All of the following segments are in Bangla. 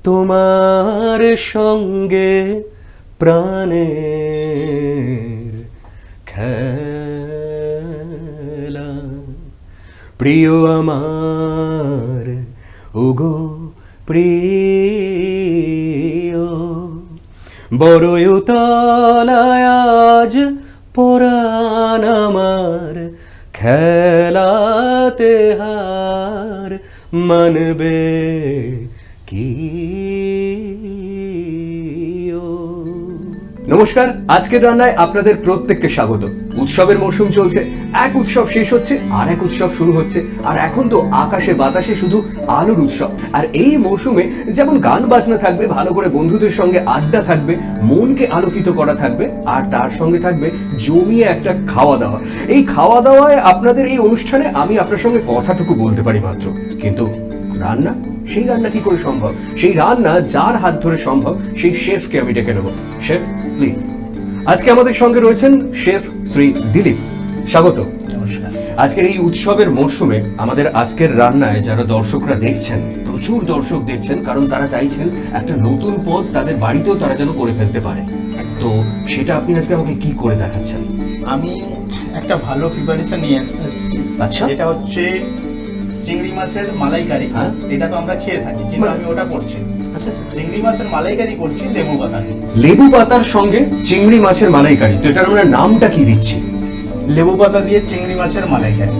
তোমার সঙ্গে প্রাণের খেলা। প্রিয় আমার ওগো প্রিয়, বড়ই তলায় আজ পরাণ আমার, খেলাতে হার মানবে কি? নমস্কার, আজকের রান্নায় আপনাদের প্রত্যেককে স্বাগত। উৎসবের মৌসুম চলছে, এক উৎসব শেষ হচ্ছে আর এক উৎসব শুরু হচ্ছে, আর এখন তো আকাশে বাতাসে শুধু আলোর উৎসব। আর এই মৌসুমে যেমন গান বাজনা থাকবে, ভালো করে বন্ধুদের সঙ্গে আড্ডা থাকবে, মনকে আলোকিত করা থাকবে, আর তার সঙ্গে থাকবে জমিয়ে একটা খাওয়া দাওয়া। এই খাওয়া দাওয়ায় আপনাদের এই অনুষ্ঠানে আমি আপনার সঙ্গে কথাটুকু বলতে পারি মাত্র, কিন্তু রান্না, সেই রান্না কি করে সম্ভব? সেই রান্না যার হাত ধরে সম্ভব, সেই শেফকে আমি ডেকে নেব। Chef please. আজকে আমাদের সঙ্গে রয়েছেন শেফ শ্রী দিলীপ। স্বাগত। নমস্কার। আজকের এই উৎসবের মরশুমে আমাদের আজকের রান্নায় যারা দর্শকরা দেখছেন, প্রচুর দর্শক দেখছেন, কারণ তারা চাইছেন একটা নতুন পদ তাদের বাড়িতেও তারা যেন করে ফেলতে পারে। তো সেটা আপনি আজকে আমাকে কি করে দেখাচ্ছেন? আমি একটা ভালো প্রিপারেশন নিয়ে এসেছি। আচ্ছা। এটা হচ্ছে চিংড়ি মাছের মালাইকারি। হ্যাঁ। এটা তো আমরা খেয়ে থাকি, কিন্তু আমি ওটা করছি। আচ্ছা, চিংড়ি মাছের মালাইকারি করছি লেবু পাতা দিয়ে। লেবু পাতার সঙ্গে চিংড়ি মাছের মালাইকারি, তো এটার আমরা নামটা কি দিচ্ছি? লেবু পাতা দিয়ে চিংড়ি মাছের মালাইকারি।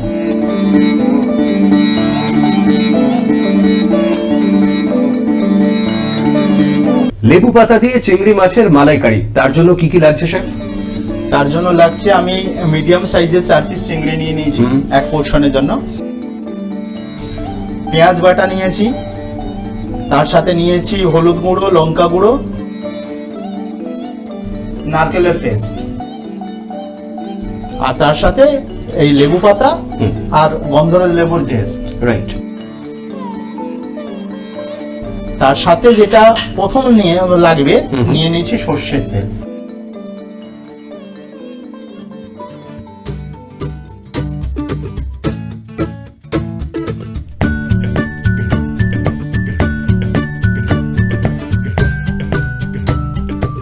লেবু পাতা দিয়ে চিংড়ি মাছের মালাইকারি, তার জন্য কি কি লাগছে স্যার? তার জন্য লাগছে, আমি মিডিয়াম সাইজের 4 পিস চিংড়ি নিয়ে নিয়েছি এক পোর্শনের জন্য। পেঁয়াজ বাটা নিয়েছি, তার সাথে নিয়েছি হলুদ গুঁড়ো, লঙ্কা গুঁড়ো, নারকেলের পেস্ট, আর তার সাথে এই লেবু পাতা আর গন্ধরাজ লেবুর জেস। রাইট। তার সাথে যেটা প্রথম নিয়ে লাগবে, নিয়ে নিয়েছি সর্ষের তেল।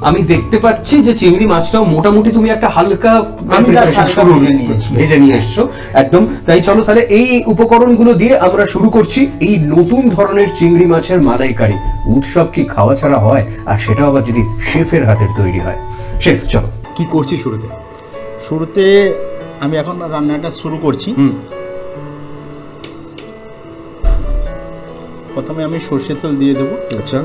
আমি দেখতে পাচ্ছি যে চিংড়ি মাছটাও মোটামুটি তুমি একটা হালকা ভেজে নিয়ে এসছো একদম। তাই চলো তাহলে এই উপকরণগুলো দিয়ে আমরা শুরু করছি এই নতুন ধরনের চিংড়ি মাছের মালাইকারি। উৎসব কি খাওয়া ছাড়া হয়? আর সেটাও আবার যদি শেফের হাতের তৈরি হয়। শেফ চলো, কি করছি শুরুতে? শুরুতে আমি এখন রান্নাটা শুরু করছি। প্রথমে আমি সর্ষের তেল দিয়ে দেবো। আচ্ছা।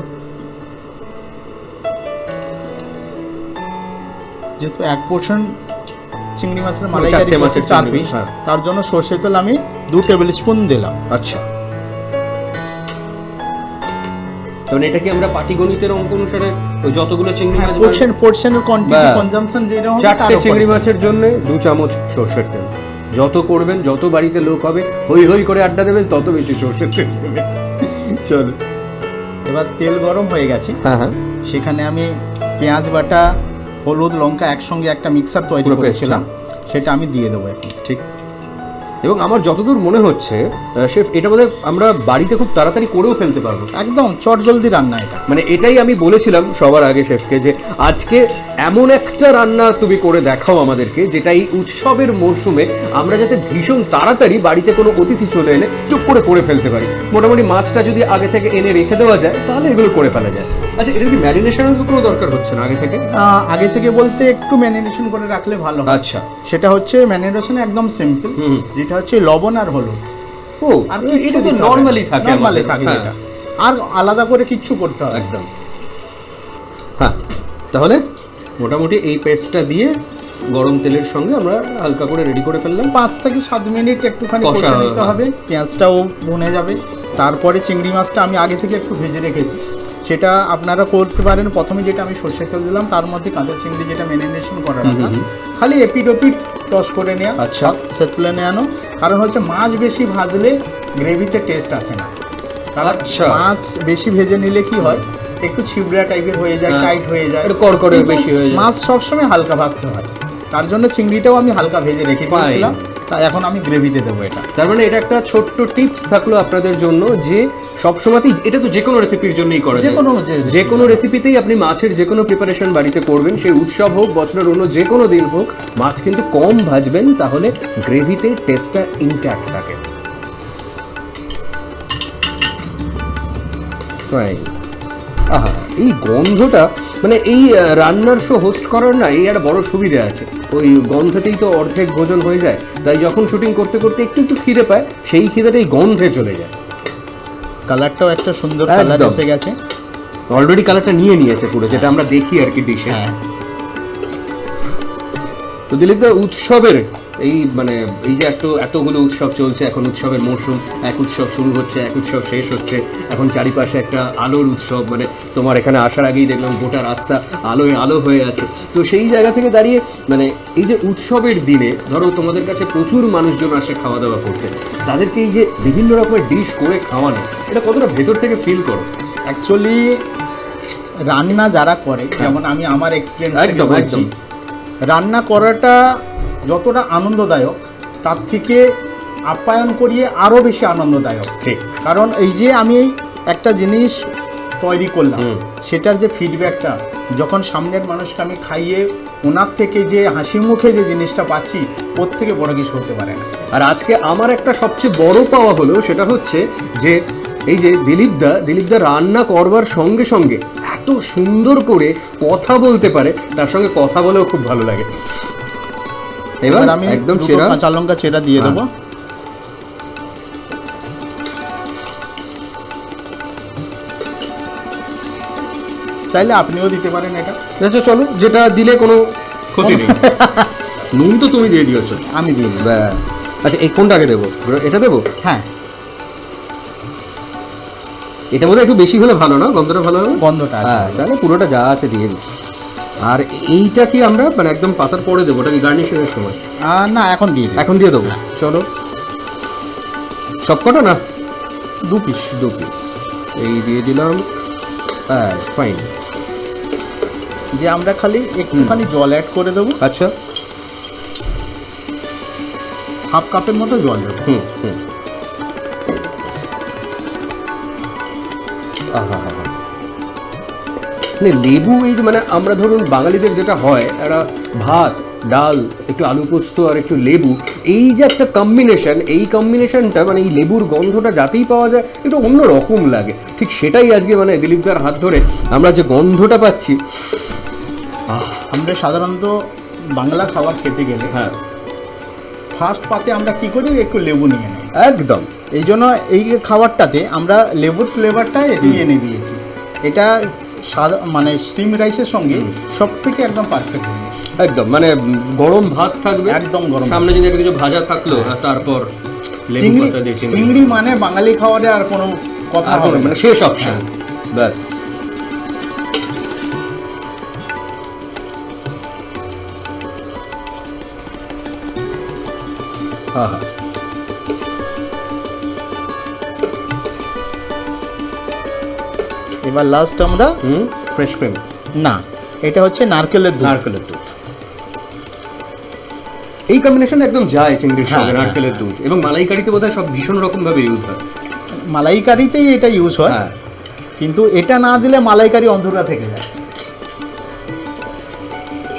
যেহেতু এক পোর্শন চিংড়ি মাছের মালাইকারি 4 পিস, তার জন্য সর্ষের তেল আমি 2 টেবিল স্পুন দিলাম। আচ্ছা। কারণ এটা কি আমরা পাটিগণিতের অঙ্ক অনুসারে যতগুলো চিংড়ি মাছ পোর্শনের কোয়ান্টিটি কনজাম্পশন যেটা হবে, 4টে চিংড়ি মাছের জন্য 2 চামচ সর্ষের তেল। যত করবেন, যত বাড়িতে লোক হবে, হই হই করে আড্ডা দেবেন, তত বেশি সর্ষের তেল দেবেন। চলো, এবার তেল গরম হয়ে গেছে। হ্যাঁ হ্যাঁ। সেখানে আমি পেঁয়াজ বাটা, হলুদ, লঙ্কা একসঙ্গে একটা মিক্সার তৈরি করেছিলাম, সেটা আমি দিয়ে দেবো এখন। ঠিক। এবং আমার যতদূর মনে হচ্ছে শেফ, এটা বোধহয় আমরা বাড়িতে খুব তাড়াতাড়ি করেও ফেলতে পারবো। একদম চটজলদি রান্না এটা। মানে এটাই আমি বলেছিলাম সবার আগে শেফকে, যে আজকে এমন একটা রান্না তুমি করে দেখাও আমাদেরকে, যেটা এই উৎসবের মরশুমে আমরা যাতে ভীষণ তাড়াতাড়ি বাড়িতে কোনো অতিথি চলে এলে চুপ করে ফেলতে পারি। মোটামুটি মাছটা যদি আগে থেকে এনে রেখে দেওয়া যায়, তাহলে এগুলো করে ফেলা যায়। আচ্ছা, এটা কি ম্যারিনেশনের তো কোনো দরকার হচ্ছে না আগে থেকে? আগে থেকে বলতে একটু ম্যারিনেশন করে রাখলে ভালো হয়। আচ্ছা। সেটা হচ্ছে ম্যারিনেশন একদম সিম্পল, যেটা হচ্ছে লবণ আর হলুদ। ও, আর এটা তো নরমালি থাকে, যেটা আর আলাদা করে কিচ্ছু করতে হবে একদম। হ্যাঁ, তাহলে মোটামুটি এই পেস্টটা দিয়ে গরম তেলের সঙ্গে আমরা হালকা করে রেডি করে ফেললাম। 5 থেকে 7 মিনিট একটুখানি কষে নিতে হবে, পেঁয়াজটাও ভুনে যাবে। তারপরে চিংড়ি মাছটা আমি আগে থেকে একটু ভেজে রেখেছি, সেটা আপনারা করতে পারেন। প্রথমে যেটা আমি সর্ষে তেল দিলাম, তার মধ্যে কাঁচা চিংড়ি যেটা ম্যারিনেশন করা রাখা, খালি এপিট ওপিট টস করে নেওয়া, আচ্ছা, সেতলে নেওয়ানো। কারণ হচ্ছে মাছ বেশি ভাজলে গ্রেভিতে টেস্ট আসে না। কারণ মাছ বেশি ভেজে নিলে কি হয়, একটু ছিবড়া টাইপের হয়ে যায়, টাইট হয়ে যায়, কড়কড়ে বেশি হয়ে যায়। মাছ সবসময় হালকা ভাজতে হয়, তার জন্য চিংড়িটাও আমি হালকা ভেজে রেখে দিয়েছিলাম। তা এখন আমি গ্রেভিতে দেবো এটা। তার মানে এটা একটা ছোট্ট টিপস থাকলো আপনাদের জন্য যে সবসময়তেই, এটা তো যে কোনো রেসিপির জন্যই করা যায়, যে কোনো রেসিপিতেই আপনি মাছের যে কোনো প্রিপারেশন বাড়িতে করবেন, সেই উৎসব হোক, বছরের অন্য যে কোনো দিন হোক, মাছ কিন্তু কম ভাজবেন, তাহলে গ্রেভিতে টেস্টটা ইনট্যাক্ট থাকে। আহা, এই গন্ধটা, মানে এই রান্নার শো হোস্ট করার না এই একটা বড় সুবিধা আছে, ওই গন্ধতেই তো অর্ধেক ভোজন হয়ে যায়। তাই যখন শুটিং করতে করতে একটু একটু খিদে পায়, সেই খিদেটা এই গন্ধে চলে যায়। কালারটাও একটা সুন্দর কালার এসে গেছে, অলরেডি কালারটা নিয়ে নিয়েছে পুরো, যেটা আমরা দেখি আর কি ডিশে। তো দিলীপ দা, উৎসবের এই মানে এই যে এতগুলো উৎসব চলছে, এখন উৎসবের মৌসুম, এক উৎসব শুরু হচ্ছে, এক উৎসব শেষ হচ্ছে, এখন চারিপাশে একটা আলোর উৎসব, মানে তোমার এখানে আসার আগেই দেখলাম গোটা রাস্তা আলোয় আলো হয়ে আছে। তো সেই জায়গা থেকে দাঁড়িয়ে মানে এই যে উৎসবের দিনে ধরো তোমাদের কাছে প্রচুর মানুষজন আসে খাওয়া দাওয়া করতে, তাদেরকে এই যে বিভিন্ন রকমের ডিশ করে খাওয়ানো, এটা কতটা ভেতর থেকে ফিল করো? অ্যাকচুয়ালি রান্না যারা করে, যেমন আমি আমার এক্সপিরিয়েন্স থেকে বলছি, রান্না করাটা যতটা আনন্দদায়ক, তার থেকে আপ্যায়ন করিয়ে আরও বেশি আনন্দদায়ক। ঠিক, কারণ এই যে আমি একটা জিনিস তৈরি করলাম, সেটার যে ফিডব্যাকটা যখন সামনের মানুষকে আমি খাইয়ে ওনার থেকে যে হাসি মুখে যে জিনিসটা পাচ্ছি, ওর থেকে বড় কিছু হতে পারে না। আর আজকে আমার একটা সবচেয়ে বড় পাওয়া হলো, সেটা হচ্ছে যে এই যে দিলীপদা রান্না করবার সঙ্গে সঙ্গে এত সুন্দর করে কথা বলতে পারে, তার সঙ্গে কথা বলেও খুব ভালো লাগে। এবার আমি একদম কাঁচা লঙ্কা চেরা দিয়ে দেবো। চাইলে আপনিও দিতে পারেন এটা। আচ্ছা চলো, যেটা দিলে কোনো ক্ষতি নেই। নুন তো তুমি দিয়ে দিয়েছো, আমি দিয়ে দিই। আচ্ছা, এই কোনটাকে দেবো? এটা দেবো? হ্যাঁ, এটা বোধহয় একটু বেশি হলে ভালো না? গন্ধটা ভালো হবে, গন্ধটা। হ্যাঁ, তাহলে পুরোটা যা আছে দিয়ে দিই। আর এইটা কি আমরা মানে একদম পাতার পরে দেবো, ওটা কি গার্নিশিংয়ের সময়? না, এখন দিয়ে দিই। এখন দিয়ে দেবো। চলো, সবকটা না, 2 পিস এই দিয়ে দিলাম। হ্যাঁ, ফাইন। যে আমরা খালি একটুখানি জল অ্যাড করে দেবো। আচ্ছা, হাফ কাপের মতো জল দেবো। মানে লেবু, এই যে মানে আমরা ধরুন বাঙালিদের যেটা হয়, একটা ভাত, ডাল, একটু আলু পোস্ত আর একটু লেবু, এই যে একটা কম্বিনেশন, এই কম্বিনেশনটা মানে এই লেবুর গন্ধটা যাতেই পাওয়া যায় একটু অন্য রকম লাগে। ঠিক সেটাই আজকে মানে দিলীপদার হাত ধরে আমরা যে গন্ধটা পাচ্ছি। আমরা সাধারণত বাংলা খাবার খেতে গেলে ফার্স্ট পাতে আমরা কি করি, একটু লেবু নিয়ে নিই। একদম, এই জন্য এই খাবারটাতে আমরা লেবুর ফ্লেভারটা এনে দিয়েছি। এটা মানে স্টিম রাইসের সঙ্গে সব থেকে একদম পারফেক্ট জিনিস। একদম, মানে গরম ভাত থাকবে, একদম গরম, সামনে যদি একটা কিছু ভাজা থাকলো, আর তারপর লেবু পাতা দিয়ে চিংড়ি, মানে বাঙালি খাবারে আর কোনো কথা হবে না, মানে শেষ অপশন, ব্যাস। এবার লাস্ট আমরা ফ্রেশ ক্রিম, না, এটা হচ্ছে নারকেলের দুধ। এই কম্বিনেশন একদম যায় চিংড়ির সঙ্গে, নারকেলের দুধ। এবং মালাইকারিতে বোধহয় সব ভীষণ রকম ভাবে ইউজ হয়। মালাইকারিতেই এটা ইউজ হয়, কিন্তু এটা না দিলে মালাইকারি অন্ধকার থেকে যায়।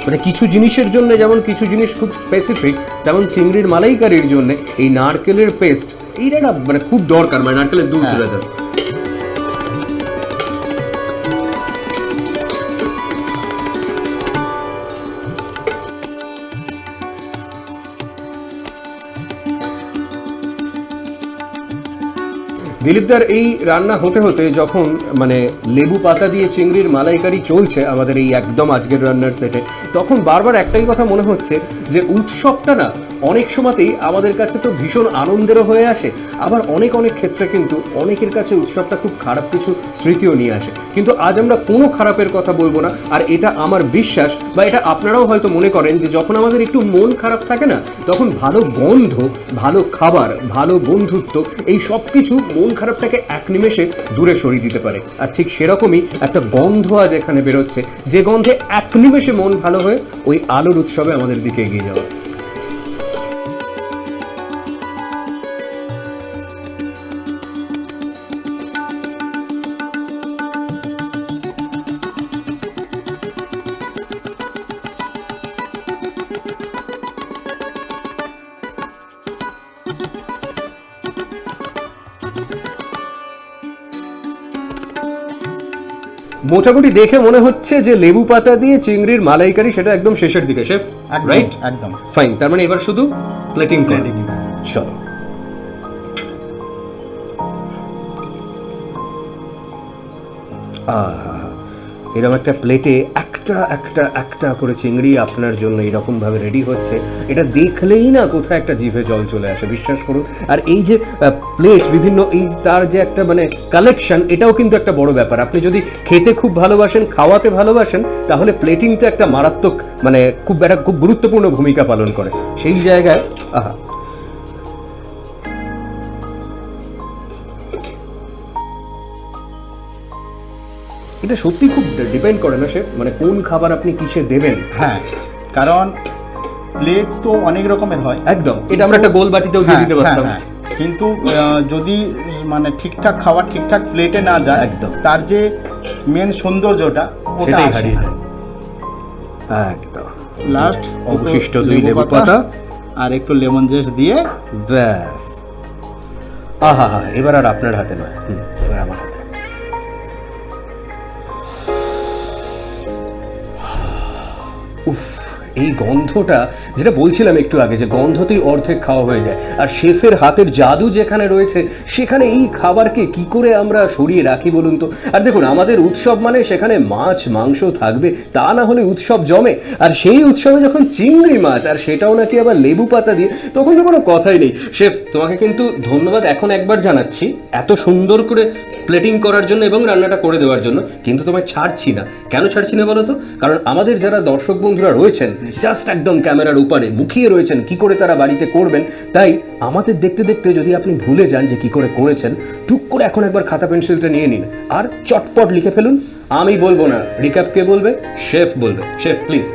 মানে কিছু জিনিসের জন্য, যেমন কিছু জিনিস খুব স্পেসিফিক, তেমন চিংড়ির মালাইকারির জন্য এই নারকেলের পেস্ট এইটা মানে খুব দরকার, মানে নারকেলের দুধ রাদার। দিলীপদার এই রান্না হতে হতে যখন মানে লেবু পাতা দিয়ে চিংড়ির মালাইকারি চলছে আমাদের এই একদম আজকের রান্নার সেটে, তখন বারবার একটাই কথা মনে হচ্ছে যে উৎসবটা না অনেক সময়তেই আমাদের কাছে তো ভীষণ আনন্দেরও হয়ে আসে, আবার অনেক ক্ষেত্রে কিন্তু অনেকের কাছে উৎসবটা খুব খারাপ কিছু স্মৃতিও নিয়ে আসে। কিন্তু আজ আমরা কোনো খারাপের কথা বলবো না, আর এটা আমার বিশ্বাস, বা এটা আপনারাও হয়তো মনে করেন যে যখন আমাদের একটু মন খারাপ থাকে না, তখন ভালো গন্ধ, ভালো খাবার, ভালো বন্ধুত্ব, এই সব কিছু মন খারাপটাকে এক নিমেষে দূরে সরিয়ে দিতে পারে। আর ঠিক সেরকমই একটা গন্ধ আজ এখানে বেরোচ্ছে, যে গন্ধে এক নিমেষে মন ভালো হয়ে ওই আলোর উৎসবে আমাদের দিকে এগিয়ে যাওয়া। মোটামুটি দেখে মনে হচ্ছে যে লেবু পাতা দিয়ে চিংড়ির মালাইকারি সেটা একদম শেষের দিকে শেফ, একদম, রাইট? একদম। ফাইন, তার মানে এবার শুধু প্লেটিং করে। চলো। এরকম একটা প্লেটে একটা একটা একটা করে চিংড়ি আপনার জন্য এরকম ভাবে রেডি হচ্ছে, এটা দেখলেই না কোথায় একটা জিভে জল চলে আসে, বিশ্বাস করুন। আর এই যে প্লেট বিভিন্ন এই তার যে একটা মানে কালেকশন, এটাও কিন্তু একটা বড় ব্যাপার। আপনি যদি খেতে খুব ভালোবাসেন, খাওয়াতে ভালোবাসেন, তাহলে প্লেটিংটা একটা মারাত্মক মানে খুব গুরুত্বপূর্ণ ভূমিকা পালন করে সেই জায়গায়। আহা, এটা সত্যি খুব ডিপেন্ড করে না শেফ, মানে কোন খাবার আপনি কিসে দেবেন। হ্যাঁ, কারণ প্লেট তো অনেক রকমের হয়। একদম, এটা আমরা একটা গোল বাটিতেও দিয়ে দিতে পারতাম। কিন্তু যদি মানে ঠিকঠাক খাবার ঠিকঠাক প্লেটে না যায়, একদম, তার যে মেন সৌন্দর্যটা ওটা সেটাই হারিয়ে যায়। একদম লাস্ট অবশিষ্ট 2 লেবু পাতা আর একটু লেমন জেস দিয়ে ব্যাস। আহা হা, এবার আর আপনার হাতে নয়, এবার আমার হাতে। উফ, এই গন্ধটা, যেটা বলছিলাম একটু আগে, যে গন্ধতেই অর্ধেক খাওয়া হয়ে যায়। আর শেফের হাতের জাদু যেখানে রয়েছে, সেখানে এই খাবারকে কি করে আমরা সরিয়ে রাখি বলুন তো। আর দেখুন, আমাদের উৎসব মানে সেখানে মাছ মাংস থাকবে, তা না হলে উৎসব জমে। আর সেই উৎসবে যখন চিংড়ি মাছ, আর সেটাও নাকি আবার লেবু পাতা দিয়ে, তখন তো কোনো কথাই নেই। শেফ, তোমাকে কিন্তু ধন্যবাদ এখন একবার জানাচ্ছি এত সুন্দর করে প্লেটিং করার জন্য এবং রান্নাটা করে দেওয়ার জন্য, কিন্তু তোমায় ছাড়ছি না। কেন ছাড়ছি না বলো তো? কারণ আমাদের যারা দর্শক বন্ধুরা রয়েছেন, জাস্ট একদম ক্যামেরার উপরে মুখিয়ে রয়েছেন কি করে তারা বাড়িতে করবেন, তাই আমাদের দেখতে দেখতে যদি আপনি ভুলে যান যে কি করে করেছেন, টুক করে এখন একবার খাতা পেন্সিলটা নিয়ে নিন আর চটপট লিখে ফেলুন। আমি বলবো না, রিক্যাপ কে বলবে? শেফ বলবে। Chef please.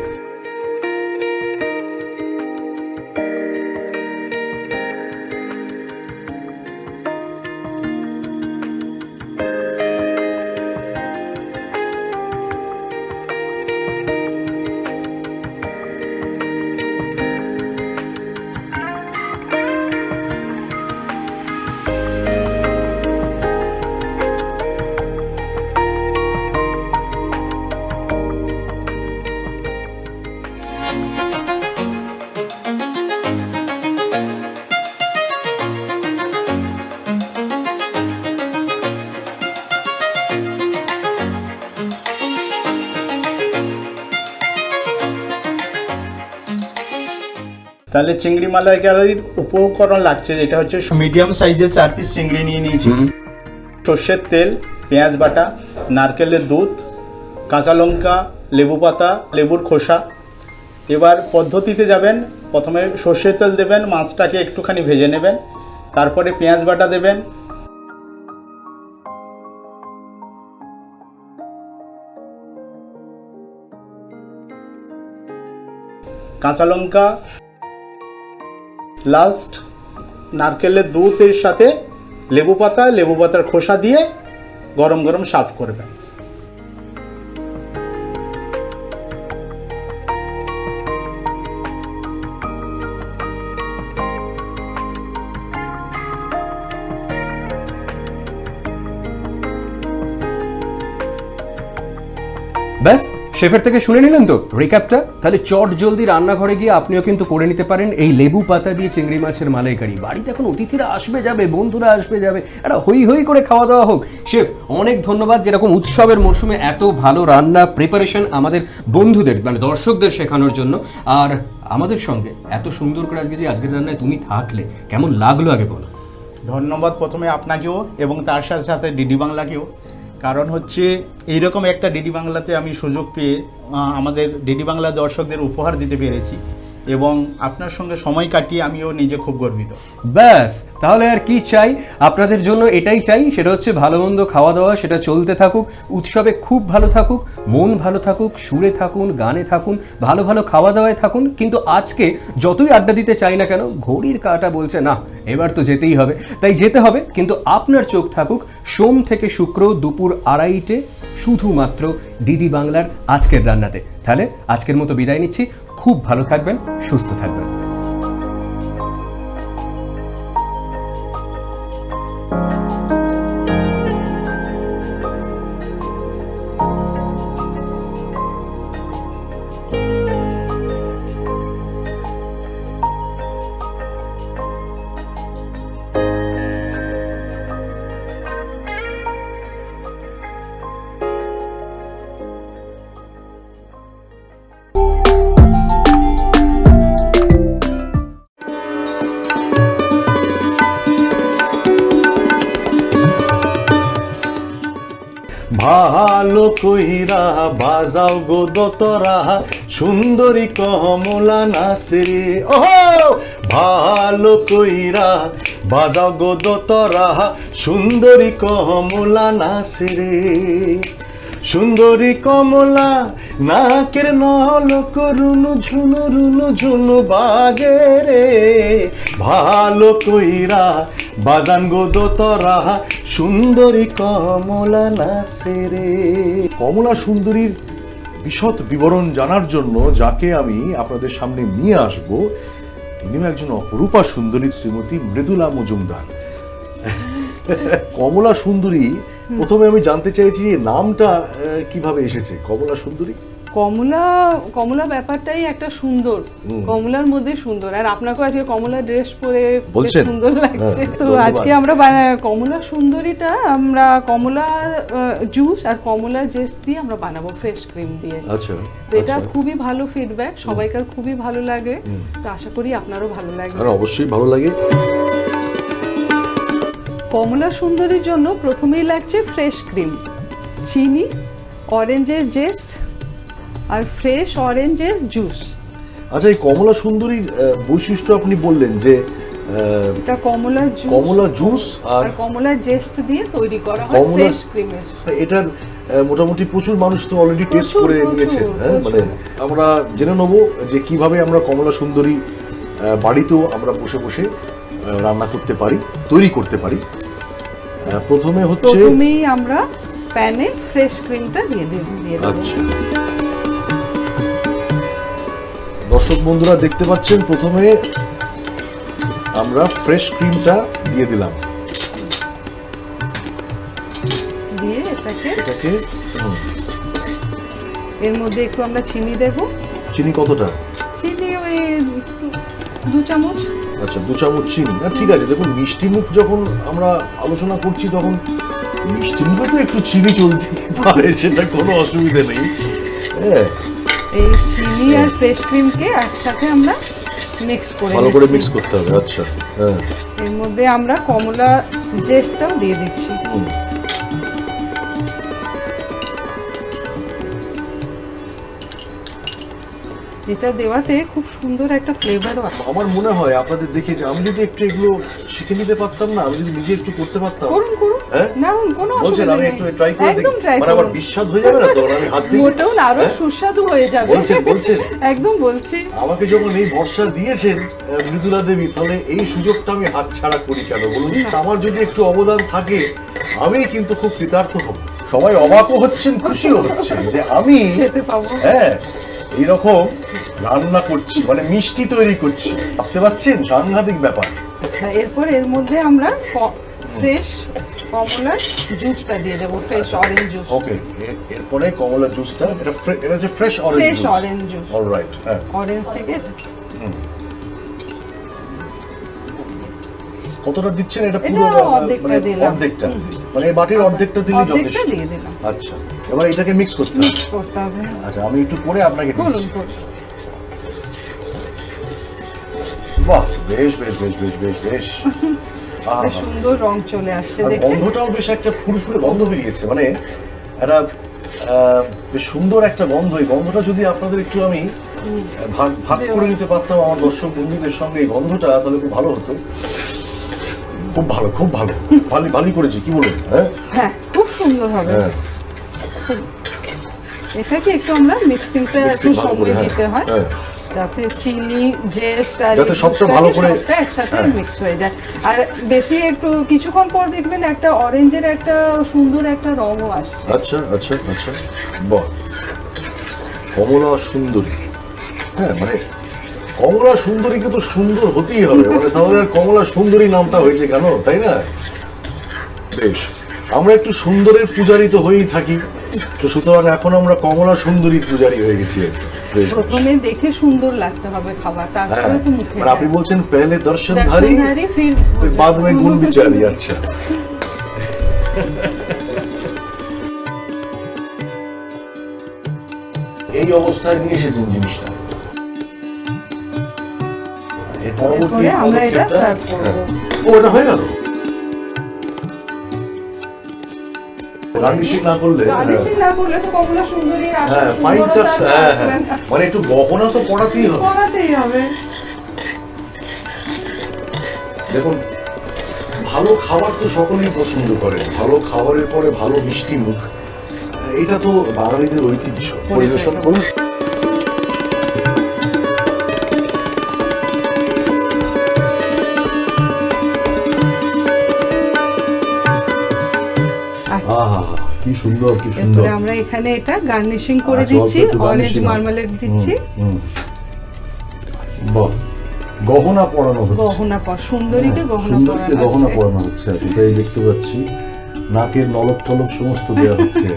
তাহলে চিংড়ি মালাইকারির উপকরণ লাগছে, যেটা হচ্ছে মিডিয়াম সাইজের 4 পিস চিংড়ি নিয়ে নিয়েছি, সর্ষের তেল, পেঁয়াজ বাটা, নারকেলের দুধ, কাঁচা লঙ্কা, লেবু পাতা, লেবুর খোসা। এবার পদ্ধতিতে যাবেন, প্রথমে সর্ষের তেল দেবেন, মাছটাকে একটুখানি ভেজে নেবেন, তারপরে পেঁয়াজ বাটা দেবেন, কাঁচা লঙ্কা, লাস্ট নারকেলের দুধের সাথে লেবু পাতা, লেবু পাতার খোসা দিয়ে গরম গরম সার্ভ করবেন। ব্যাস, শেফের থেকে শুনে নিলেন তো রিক্যাপটা। তাহলে চট জলদি রান্নাঘরে গিয়ে আপনিও কিন্তু করে নিতে পারেন এই লেবু পাতা দিয়ে চিংড়ি মাছের মালাইকারি। বাড়িতে এখন অতিথিরা আসবে যাবে, বন্ধুরা আসবে যাবে, একটা হই হই করে খাওয়া দাওয়া হোক। শেফ, অনেক ধন্যবাদ, যেরকম উৎসবের মরশুমে এত ভালো রান্না প্রিপারেশন আমাদের বন্ধুদের মানে দর্শকদের শেখানোর জন্য। আর আমাদের সঙ্গে এত সুন্দর করে আজকের রান্নায় তুমি থাকলে কেমন লাগলো আগে বলো। ধন্যবাদ প্রথমে আপনাকেও এবং তার সাথে সাথে ডিডি বাংলাকেও, কারণ হচ্ছে এইরকম একটা ডিডি বাংলাতে আমি সুযোগ পেয়ে আমাদের ডিডি বাংলা দর্শকদের উপহার দিতে পেরেছি এবং আপনার সঙ্গে সময় কাটিয়ে আমিও নিজে খুব গর্বিত। ব্যাস, তাহলে আর কি চাই? আপনাদের জন্য এটাই চাই, সেটা হচ্ছে ভালো মন্দ খাওয়া দাওয়া সেটা চলতে থাকুক, উৎসবে খুব ভালো থাকুক, মন ভালো থাকুক, সুরে থাকুন, গানে থাকুন, ভালো ভালো খাওয়া দাওয়ায় থাকুন। কিন্তু আজকে যতই আড্ডা দিতে চাই না কেন, ঘড়ির কাঁটা বলছে না, এবার তো যেতেই হবে, তাই যেতে হবে। কিন্তু আপনার চোখ থাকুক সোম থেকে শুক্র দুপুর 2:30টে শুধুমাত্র ডিডি বাংলার আজকের রান্নাতে। তাহলে আজকের মতো বিদায় নিচ্ছি, খুব ভালো থাকবেন, সুস্থ থাকবেন। ভালো কইরা বাজাও গো দোতরা সুন্দরী কমলা নাচরে, ওহো ভালো কইরা বাজাও গো দোতরা সুন্দরী কমলা নাচরে, সুন্দরী কমলা নাকের নলক রুনু ঝুনু রুনু ঝুনু বাজে রে, ভালো কইরা বাজান গো দোতরা সুন্দরী কমলা নাচে রে। কমলা সুন্দরীর বিশদ বিবরণ জানার জন্য যাকে আমি আপনাদের সামনে নিয়ে আসব, তিনিও একজন অপরূপা সুন্দরী শ্রীমতী মৃদুলা মজুমদার। কমলা সুন্দরী, প্রথমে আমি জানতে চাইছি নামটা কিভাবে এসেছে কমলা সুন্দরী? কমলা ব্যাপারটাই একটা সুন্দর, কমলার মধ্যে সুন্দর। আর আপনাকে আজকে কমলা ড্রেস পরে বেশ সুন্দর লাগছে। তো আজকে আমরা কমলা সুন্দরীটা আমরা কমলার জুস আর কমলার জেস দিয়ে আমরা বানাবো, ফ্রেশ ক্রিম দিয়ে। আচ্ছা, এটা খুবই ভালো ফিডব্যাক, সবাইকার খুবই ভালো লাগে। তো আশা করি আপনারও ভালো লাগবে। আর অবশ্যই ভালো লাগে। কমলা সুন্দরীর জন্য প্রথমেই লাগছে ফ্রেশ ক্রিম, চিনি, অরেঞ্জের জেস্ট আর ফ্রেশ অরেঞ্জের জুস। আচ্ছা, এই কমলা সুন্দরীর বৈশিষ্ট্য আপনি বললেন যে এটা কমলা জুস আর কমলা জেস্ট দিয়ে তৈরি করা হয় ফ্রেশ ক্রিমের। এটার মোটামুটি প্রচুর মানুষ তো অলরেডি টেস্ট করে নিয়েছেন। হ্যাঁ, মানে আমরা জেনে নেব যে কিভাবে আমরা কমলা সুন্দরী বাড়িতেও আমরা বসে বসে রান্না করতে পারি, তৈরি করতে পারি। প্রথমেই আমরা প্যানে ফ্রেশ ক্রিমটা দিয়ে দেব। আচ্ছা, দর্শক বন্ধুরা দেখতে পাচ্ছেন, প্রথমে আমরা ফ্রেশ ক্রিমটা দিয়ে দিলাম, দিয়ে এটাকে এর মধ্যে একটু আমরা চিনি দেব। চিনি কতটা? চিনি ওই 2 চামচ। আচ্ছা, 2 চামচ চিনি। না, ঠিক আছে। দেখুন, মিষ্টি মুখ যখন আমরা আলোচনা করছি তখন মিষ্টি মুখে তো একটু চিনি চলতে পারে, সেটা কোনো অসুবিধা নেই। হ্যাঁ, এই চিনি আর ফ্রেশ ক্রিমকে একসাথে আমরা ভালো করে মিক্স করতে হবে। আচ্ছা, হ্যাঁ। এর মধ্যে আমরা কমলা জেসটাও দিয়ে দিচ্ছি। এটা দেওয়াতে খুব সুন্দর একটা ফ্লেভারও আসে। আমার মনে হয় আপনাদের দেখে যে আমি যদি একটু এগুলো শিখে নিতে পারতাম না, আমি যদি নিজে একটু করতে পারতাম। করুন করুন, না কোনো অসুবিধা নেই। আমি একটু ট্রাই করে দেখি, মানে আমার বিস্বাদ হয়ে যাবে না তো? আমি হাত দিয়ে মোটেও না, আরো সুস্বাদু হয়ে যাবে। বলছেন একদম বলছি। আমাকে যখন এই ভরসা দিয়েছেন মৃদুলা দেবী, তাহলে এই সুযোগটা আমি হাতছাড়া করি কেন বলুন? আমার যদি একটু অবদান থাকে আমি কিন্তু খুব কৃতার্থ হব। সবাই অবাকও হচ্ছেন, খুশিও হচ্ছেন যে আমি খেতে পাবো। হ্যাঁ, এইরকম রান্না করছি, মানে মিষ্টি তৈরি করছি। ভাবতে পারছেন, সাংঘাতিক ব্যাপার। আচ্ছা, এরপর এর মধ্যে আমরা ফ্রেশ কমলার জুসটা দিয়ে দেবো, ফ্রেশ অরেঞ্জ জুস। ওকে, এরপরে কমলা জুসটা, এটা হচ্ছে ফ্রেশ অরেঞ্জ জুস। অলরাইট, হ্যাঁ। অরেঞ্জ থেকে কতটা দিচ্ছেন? এটা পুরো অর্ধেকটা, মানে বাটির অর্ধেকটা দিলেই যথেষ্ট। আচ্ছা, এবার এটাকে মিক্স করতে হবে। আচ্ছা, আমি একটু করে আপনাকে দিচ্ছি। বাহ, বেশ বেশ বেশ বেশ বেশ বেশ সুন্দর রং চলে আসছে, দেখছেন? গন্ধটাও বেশ একটা ফুরফুরে গন্ধ বেরিয়েছে, মানে একটা বেশ সুন্দর একটা গন্ধ। এই গন্ধটা যদি আপনাদের একটু আমি ভাগ করে নিতে পারতাম আমার দর্শক বন্ধুদের সঙ্গে, এই গন্ধটা, তাহলে খুব ভালো হতো। খুব ভালো, খুব ভালো, ভালোই করেছি, কি বলুন? হ্যাঁ, খুব সুন্দর হবে। এটাকে একটু আমরা মিক্সিংটা একটু সময় দিতে হয়, যাতে চিনি জেস্ট আর যাতে সবটা ভালো করে একসাথে মিক্স হয়ে যায়। আর বেশি একটু কিছুক্ষণ পর দেখবেন একটা অরেঞ্জের একটা সুন্দর একটা রঙও আসছে। আচ্ছা আচ্ছা আচ্ছা, বাহ, কমলা সুন্দরী। হ্যাঁ, মানে কমলা সুন্দরীকে তো সুন্দর হতেই হবে, মানে তাহলে আর কমলা সুন্দরী নামটা হয়েছে কেন, তাই না? বেশ, আমরা একটু সুন্দরের পূজারি তো হয়েই থাকি, তো সুতরাং এখন আমরা কমলা সুন্দরীর পূজারি হয়ে গেছি। প্রথমে দেখে সুন্দর লাগতে হবে খাবার, তারপরে তো মুখে। মানে আপনি বলছেন পহলে দর্শনধারী ফির বাদ মে গুণ বিচারি। আচ্ছা, এই অবস্থায় নিয়ে এসেছেন জিনিসটা। এর পরবর্তী আমরা এটা সার্ভ করব। ও, এটা হয়ে গেল। গার্নিশিং না করলে গার্নিশিং না করলে তো কমলা সুন্দরীর আসল হ্যাঁ ফাইন সুন্দরতা টাচ, আর হ্যাঁ আসবে হ্যাঁ না। মানে একটু গহনা তো পড়াতেই হবে। করাতেই হবে। দেখুন ভালো খাবার তো সকলেই পছন্দ করে, ভালো খাবারের পরে ভালো মিষ্টি মুখ, এটা তো বাঙালিদের ঐতিহ্য। পরিবেশন করুন। আচ্ছা, আহা কি সুন্দর কি সুন্দর। এরপরে আমরা এখানে এটা গার্নিশিং করে আচ্ছা, দিচ্ছি, অল্প একটু অরেঞ্জ garnishing। মার্মালেড দিচ্ছি। বাহ, গহনা পরানো হচ্ছে। গহনা সুন্দরীকে গহনা সুন্দরীকে পরানো গহনা হচ্ছে। পরানো হচ্ছে, সেটাই দেখতে পাচ্ছি। নাকের নলক টলক সমস্ত দেওয়া হচ্ছে।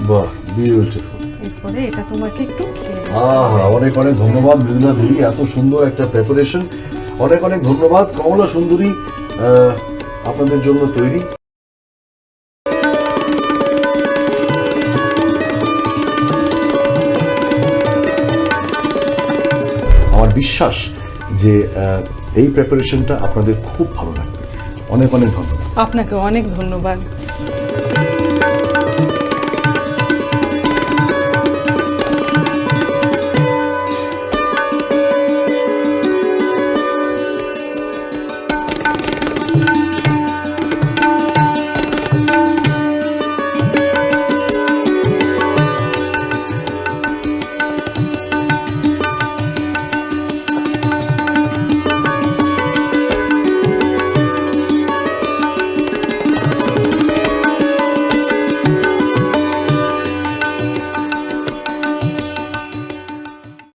বাহ, বিউটিফুল। এরপরে এটা তোমাকে একটু খেয়ে নিতে আহা, হবে। অনেক অনেক ধন্যবাদ মৃদুলা দেবী, এত সুন্দর একটা প্রিপারেশন। অনেক অনেক ধন্যবাদ। কমলা সুন্দরী আপনাদের জন্য তৈরি। আমার বিশ্বাস যে এই প্রিপারেশনটা আপনাদের খুব ভালো লাগবে। অনেক অনেক ধন্যবাদ। আপনাকে অনেক ধন্যবাদ।